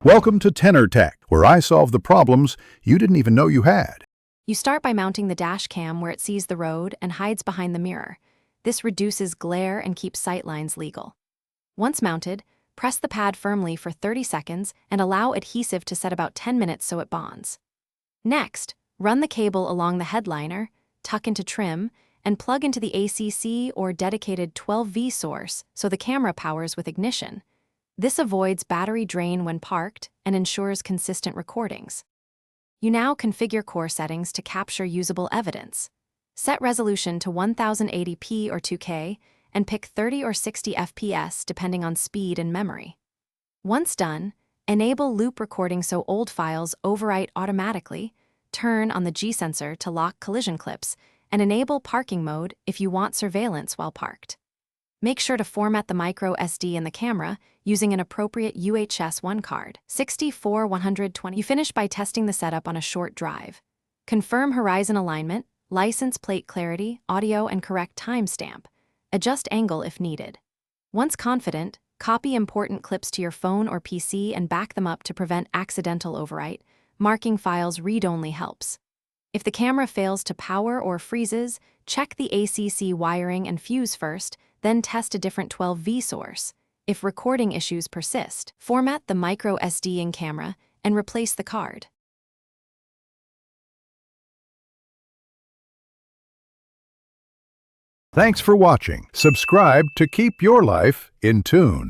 Welcome to Tenor Tech, where I solve the problems you didn't even know you had. You start by mounting the dash cam where it sees the road and hides behind the mirror. This reduces glare and keeps sight lines legal. Once mounted, press the pad firmly for 30 seconds and allow adhesive to set about 10 minutes so it bonds. Next, run the cable along the headliner, tuck into trim, and plug into the ACC or dedicated 12V source so the camera powers with ignition. This avoids battery drain when parked and ensures consistent recordings. You now configure core settings to capture usable evidence. Set resolution to 1080p or 2K and pick 30 or 60 FPS depending on speed and memory. Once done, enable loop recording so old files overwrite automatically, turn on the G-sensor to lock collision clips, and enable parking mode if you want surveillance while parked. Make sure to format the micro SD in the camera using an appropriate UHS 1 card, 64-120. You finish by testing the setup on a short drive. Confirm horizon alignment, license plate clarity, audio, and correct timestamp. Adjust angle if needed. Once confident, copy important clips to your phone or PC and back them up to prevent accidental overwrite. Marking files read-only helps. If the camera fails to power or freezes, check the ACC wiring and fuse first, then test a different 12V source. If recording issues persist, format the micro SD in camera and replace the card. Thanks for watching. Subscribe to keep your life in tune.